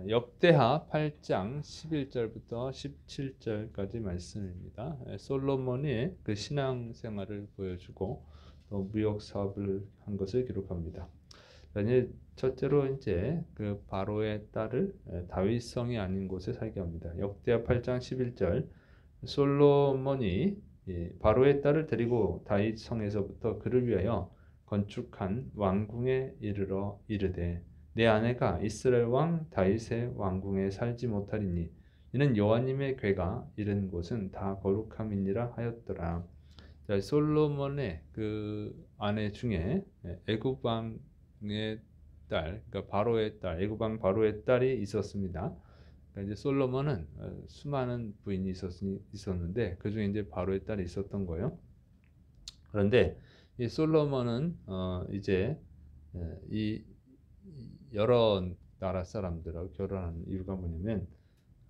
역대하 8장 11절부터 17절까지 말씀입니다. 솔로몬의 그 신앙생활을 보여주고 또 무역 사업을 한 것을 기록합니다. 이제 첫째로 이제 그 바로의 딸을 다윗성이 아닌 곳에 살게 합니다. 역대하 8장 11절 솔로몬이 바로의 딸을 데리고 다윗성에서부터 그를 위하여 건축한 왕궁에 이르러 이르되 내 아내가 이스라엘 왕 다윗의 왕궁에 살지 못하리니 이는 여호와님의 괴가 이른 곳은 다 거룩함이니라 하였더라. 자, 솔로몬의 그 아내 중에 애굽 왕의 딸, 그러니까 바로의 딸, 애굽 왕 바로의 딸이 있었습니다. 그러니까 이제 솔로몬은 수많은 부인이 있었는데 그 중에 이제 바로의 딸이 있었던 거예요. 그런데 이 솔로몬은 이제 이 여러 나라 사람들하고 결혼한 이유가 뭐냐면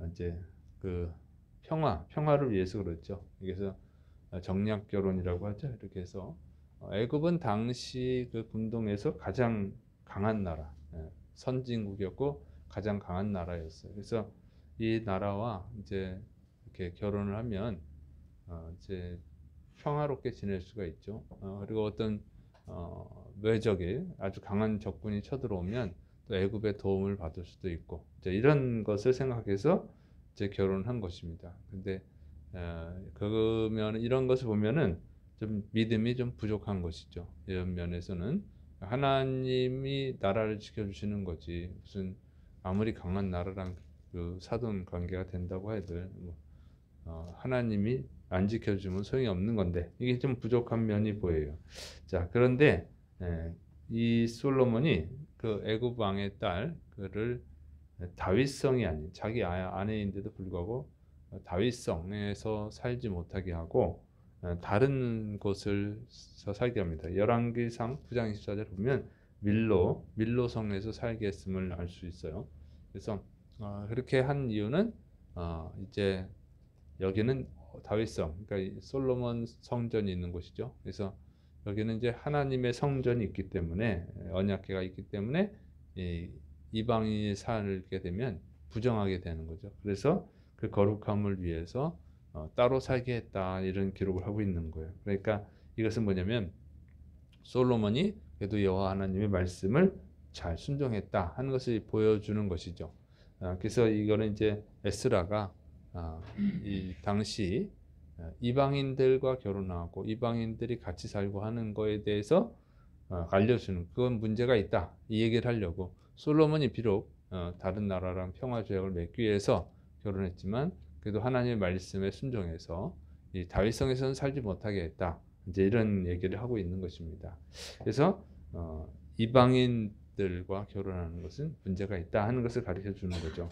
이제 그 평화를 위해서 그렇죠. 그래서 정략 결혼이라고 하죠. 이렇게 해서 애굽은 당시 그 중동에서 가장 강한 나라, 선진국이었고 가장 강한 나라였어요. 그래서 이 나라와 이제 이렇게 결혼을 하면 이제 평화롭게 지낼 수가 있죠. 그리고 어떤 외적이 아주 강한 적군이 쳐들어오면 또 애굽의 도움을 받을 수도 있고 이제 이런 것을 생각해서 이제 결혼한 것입니다. 근데 그러면 이런 것을 보면은 좀 믿음이 좀 부족한 것이죠. 이런 면에서는 하나님이 나라를 지켜주시는 거지 무슨 아무리 강한 나라랑 그 사돈 관계가 된다고 해도 하나님이 안 지켜주면 소용이 없는 건데 이게 좀 부족한 면이 보여요. 자, 그런데 이 솔로몬이 그 애굽 왕의 딸 그를 다윗성이 아닌 자기 아내인데도 불구하고 다윗성에서 살지 못하게 하고 다른 곳을서 살게 합니다. 열왕기상 9장 24절 보면 밀로성에서 살게 했음을 알 수 있어요. 그래서 그렇게 한 이유는 이제 여기는 다윗성, 그러니까 솔로몬 성전이 있는 곳이죠. 그래서 여기는 이제 하나님의 성전이 있기 때문에 언약궤가 있기 때문에 이방인이 살게 되면 부정하게 되는 거죠. 그래서 그 거룩함을 위해서 따로 살게 했다 이런 기록을 하고 있는 거예요. 그러니까 이것은 뭐냐면 솔로몬이 그래도 여호와 하나님의 말씀을 잘 순종했다 하는 것을 보여주는 것이죠. 그래서 이거는 이제 에스라가 이 당시 이방인들과 결혼하고 이방인들이 같이 살고 하는 거에 대해서 알려주는 그건 문제가 있다 이 얘기를 하려고 솔로몬이 비록 다른 나라랑 평화 조약을 맺기 위해서 결혼했지만 그래도 하나님의 말씀에 순종해서 이 다윗성에서는 살지 못하게 했다 이제 이런 얘기를 하고 있는 것입니다. 그래서 이방인들과 결혼하는 것은 문제가 있다 하는 것을 가르쳐 주는 거죠.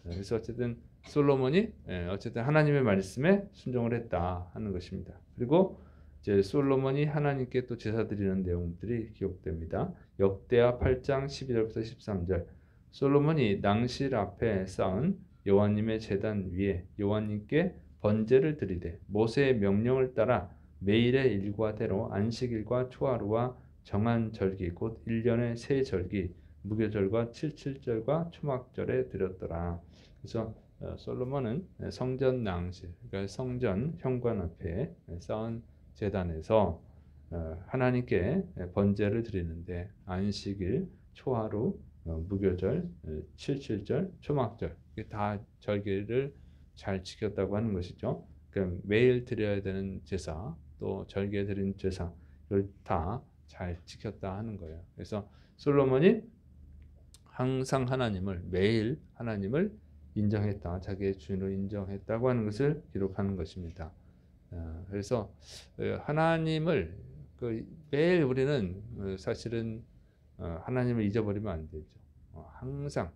그래서 어쨌든 솔로몬이 어쨌든 하나님의 말씀에 순종을 했다 하는 것입니다. 그리고 이제 솔로몬이 하나님께 또 제사 드리는 내용들이 기록됩니다. 역대하 8장 12절부터 13절 솔로몬이 낭실 앞에 쌓은 여호와님의 제단 위에 여호와님께 번제를 드리되 모세의 명령을 따라 매일의 일과대로 안식일과 초하루와 정한 절기 곧 1년의 세 절기 무교절과 칠칠절과 초막절에 드렸더라. 그래서 솔로몬은 성전 낭실, 그러니까 성전 현관 앞에 쌓은 제단에서 하나님께 번제를 드리는데 안식일, 초하루, 무교절, 칠칠절, 초막절 다 절기를 잘 지켰다고 하는 것이죠. 그러니까 매일 드려야 되는 제사, 또 절기에 드린 제사 이걸 다 잘 지켰다 하는 거예요. 그래서 솔로몬이 항상 매일 하나님을 인정했다. 자기의 주인으로 인정했다고 하는 것을 기록하는 것입니다. 그래서 하나님을 매일 우리는 사실은 하나님을 잊어버리면 안 되죠. 항상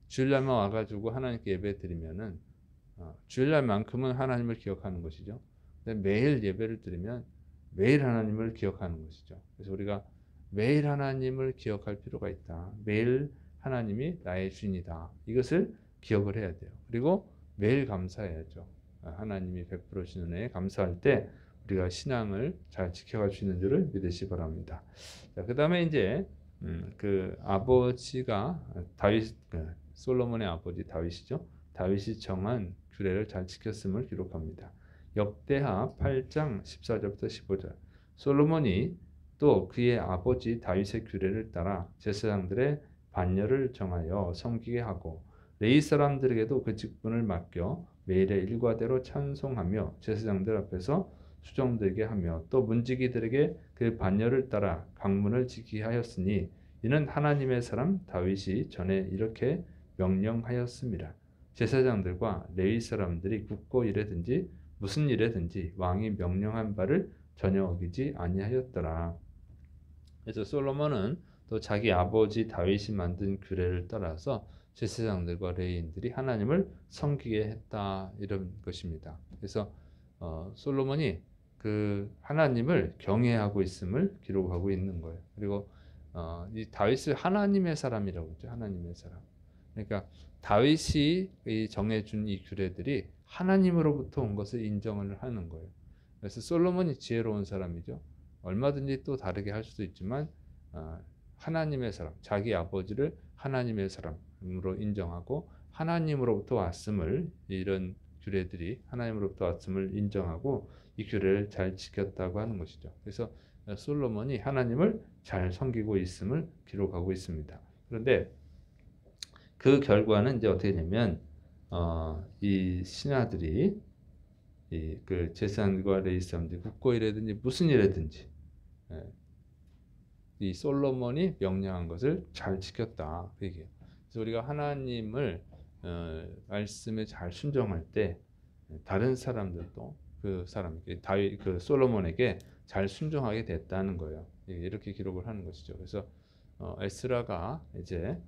주일날만 와가지고 하나님께 예배 드리면은 주일날만큼은 하나님을 기억하는 것이죠. 근데 매일 예배를 드리면 매일 하나님을 기억하는 것이죠. 그래서 우리가 매일 하나님을 기억할 필요가 있다. 매일 하나님이 나의 주인이다. 이것을 기억을 해야 돼요. 그리고 매일 감사해야죠. 하나님이 베풀어 주신 은혜에 감사할 때 우리가 신앙을 잘 지켜갈 수 있는 줄을 믿으시 바랍니다. 자, 그다음에 이제 그 아버지가 솔로몬의 아버지 다윗이죠. 다윗이 정한 규례를 잘 지켰음을 기록합니다. 역대하 8장 14절부터 15절. 솔로몬이 또 그의 아버지 다윗의 규례를 따라 제사장들의 반열을 정하여 섬기게 하고 레위 사람들에게도 그 직분을 맡겨 매일의 일과대로 찬송하며 제사장들 앞에서 수종되게 하며 또 문지기들에게 그 반열을 따라 강문을 지키게 하였으니 이는 하나님의 사람 다윗이 전에 이렇게 명령하였습니다. 제사장들과 레위 사람들이 굳고 일하든지 무슨 일에든지 왕이 명령한 바를 전혀 어기지 아니하였더라. 그래서 솔로몬은 또 자기 아버지 다윗이 만든 규례를 따라서 제사장들과 레위인들이 하나님을 섬기게 했다 이런 것입니다. 그래서 솔로몬이 그 하나님을 경외하고 있음을 기록하고 있는 거예요. 그리고 이 다윗을 하나님의 사람이라고 했죠. 하나님의 사람. 그러니까 다윗이 정해준 이 규례들이 하나님으로부터 온 것을 인정을 하는 거예요. 그래서 솔로몬이 지혜로운 사람이죠. 얼마든지 또 다르게 할 수도 있지만 하나님의 사람, 자기 아버지를 하나님의 사람으로 인정하고 하나님으로부터 왔음을 이런 규례들이 하나님으로부터 왔음을 인정하고 이 규례를 잘 지켰다고 하는 것이죠. 그래서 솔로몬이 하나님을 잘 섬기고 있음을 기록하고 있습니다. 그런데 그 결과는 이제 어떻게 되냐면 이 신하들이 그 제사장과 레위 사람들이 굳고 일하든지 무슨 일이든지 이 솔로몬이 명령한 것을 잘 지켰다. 그 얘기예요. 그래서 우리가 하나님을 말씀에 잘 순종할 때 다른 사람들도 그 사람 다윗 그 솔로몬에게 잘 순종하게 됐다는 거예요. 이렇게 기록을 하는 것이죠. 그래서 에스라가 이제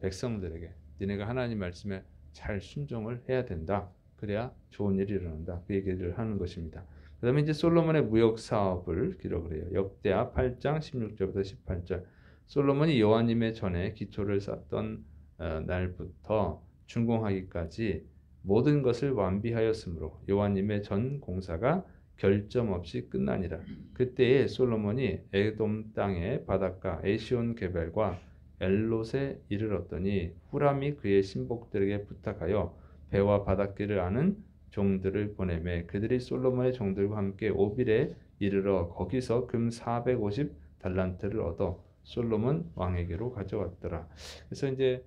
백성들에게 니네가 하나님 말씀에 잘 순종을 해야 된다. 그래야 좋은 일이 일어난다. 그 얘기를 하는 것입니다. 그 다음에 이제 솔로몬의 무역 사업을 기록을 해요. 역대하 8장 16절부터 18절. 솔로몬이 여호와님의 전에 기초를 쌓던 날부터 준공하기까지 모든 것을 완비하였으므로 여호와님의 전 공사가 결점 없이 끝나니라. 그때에 솔로몬이 에돔 땅의 바닷가 에시온 게벨과 엘롯에 이르렀더니 후람이 그의 신복들에게 부탁하여 배와 바닷길을 아는 종들을 보내매 그들이 솔로몬의 종들과 함께 오빌에 이르러 거기서 금 450 달란트를 얻어 솔로몬 왕에게로 가져왔더라. 그래서 이제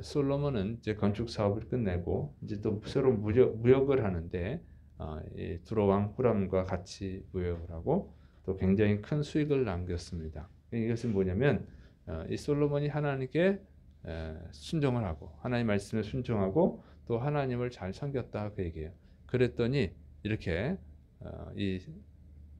솔로몬은 이제 건축 사업을 끝내고 이제 또 새로운 무역을 하는데 두로 왕 후람과 같이 무역을 하고 또 굉장히 큰 수익을 남겼습니다. 이것은 뭐냐면 이 솔로몬이 하나님께 순종을 하고 하나님 말씀에 순종하고 또 하나님을 잘 섬겼다 그 얘기예요. 그랬더니 이렇게 이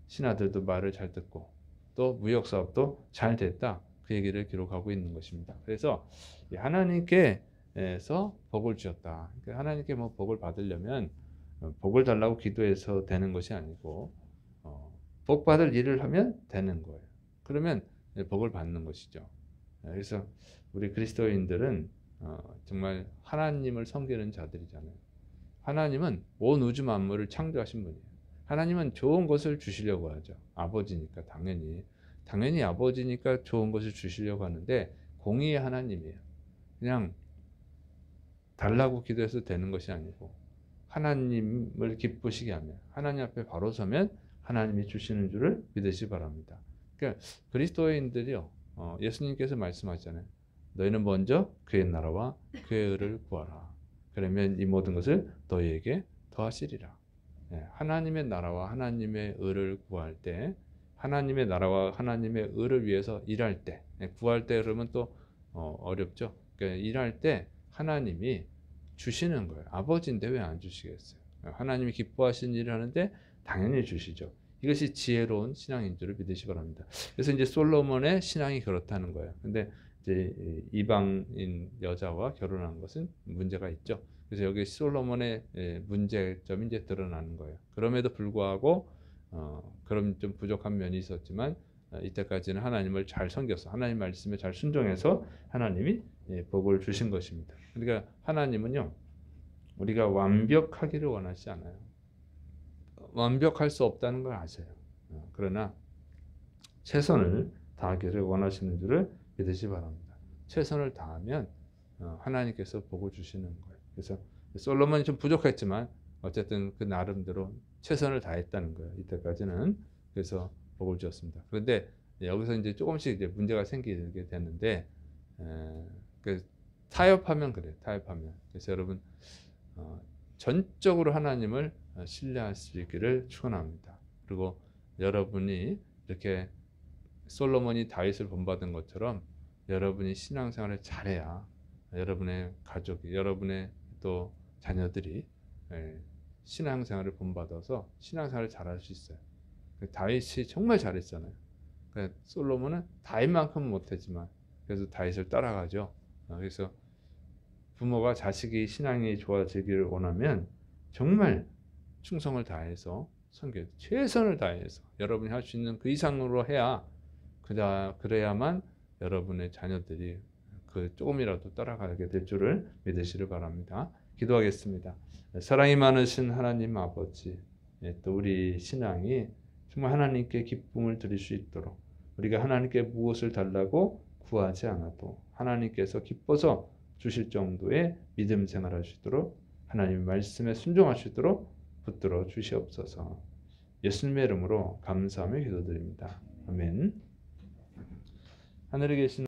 신하들도 말을 잘 듣고 또 무역 사업도 잘 됐다 그 얘기를 기록하고 있는 것입니다. 그래서 하나님께서 복을 주었다. 그러니까 하나님께 뭐 복을 받으려면 복을 달라고 기도해서 되는 것이 아니고 복 받을 일을 하면 되는 거예요. 그러면 복을 받는 것이죠. 그래서 우리 그리스도인들은 정말 하나님을 섬기는 자들이잖아요. 하나님은 온 우주 만물을 창조하신 분이에요. 하나님은 좋은 것을 주시려고 하죠. 아버지니까 당연히 아버지니까 좋은 것을 주시려고 하는데 공의의 하나님이에요. 그냥 달라고 기도해서 되는 것이 아니고 하나님을 기쁘시게 하면 하나님 앞에 바로 서면 하나님이 주시는 줄을 믿으시 바랍니다. 그러니까 그리스도인들이요. 예수님께서 말씀하셨잖아요. 너희는 먼저 그의 나라와 그의 의를 구하라. 그러면 이 모든 것을 너희에게 더하시리라. 하나님의 나라와 하나님의 의를 구할 때 하나님의 나라와 하나님의 의를 위해서 일할 때 구할 때 그러면 또 어렵죠. 그러니까 일할 때 하나님이 주시는 거예요. 아버지인데 왜 안 주시겠어요? 하나님이 기뻐하시는 일을 하는데 당연히 주시죠. 이것이 지혜로운 신앙인 줄을 믿으시 바랍니다. 그래서 이제 솔로몬의 신앙이 그렇다는 거예요. 근데 이제 이방인 여자와 결혼한 것은 문제가 있죠. 그래서 여기 솔로몬의 문제점이 이제 드러나는 거예요. 그럼에도 불구하고 그럼 좀 부족한 면이 있었지만 이때까지는 하나님을 잘 섬겨서 하나님 말씀에 잘 순종해서 하나님이 복을 주신 것입니다. 그러니까 하나님은요 우리가 완벽하기를 원하지 않아요. 완벽할 수 없다는 걸 아세요. 그러나 최선을 다하기를 원하시는 줄을 믿으시 바랍니다. 최선을 다하면 하나님께서 복을 주시는 거예요. 그래서 솔로몬이 좀 부족했지만 어쨌든 그 나름대로 최선을 다했다는 거예요. 이때까지는. 그래서 복을 주었습니다. 그런데 여기서 이제 조금씩 이제 문제가 생기게 되는데, 그 타협하면 그래요. 타협하면. 그래서 여러분 전적으로 하나님을 신뢰할 수 있기를 축원합니다. 그리고 여러분이 이렇게 솔로몬이 다윗을 본받은 것처럼 여러분이 신앙생활을 잘해야 여러분의 가족이, 여러분의 또 자녀들이 신앙생활을 본받아서 신앙생활을 잘할 수 있어요. 다윗이 정말 잘했잖아요. 솔로몬은 다윗만큼은 못했지만 그래서 다윗을 따라가죠. 그래서 부모가 자식이 신앙이 좋아지기를 원하면 정말 충성을 다해서 섬겨요. 최선을 다해서 여러분이 할 수 있는 그 이상으로 해야 그래야만 여러분의 자녀들이 그 조금이라도 따라가게 될 줄을 믿으시길 바랍니다. 기도하겠습니다. 사랑이 많으신 하나님 아버지, 또 우리 신앙이 정말 하나님께 기쁨을 드릴 수 있도록 우리가 하나님께 무엇을 달라고 구하지 않아도 하나님께서 기뻐서 주실 정도의 믿음 생활할 수 있도록 하나님의 말씀에 순종할 수 있도록 붙들어 주시옵소서. 예수님의 이름으로 감사하며 기도드립니다. 아멘. 하늘에 계신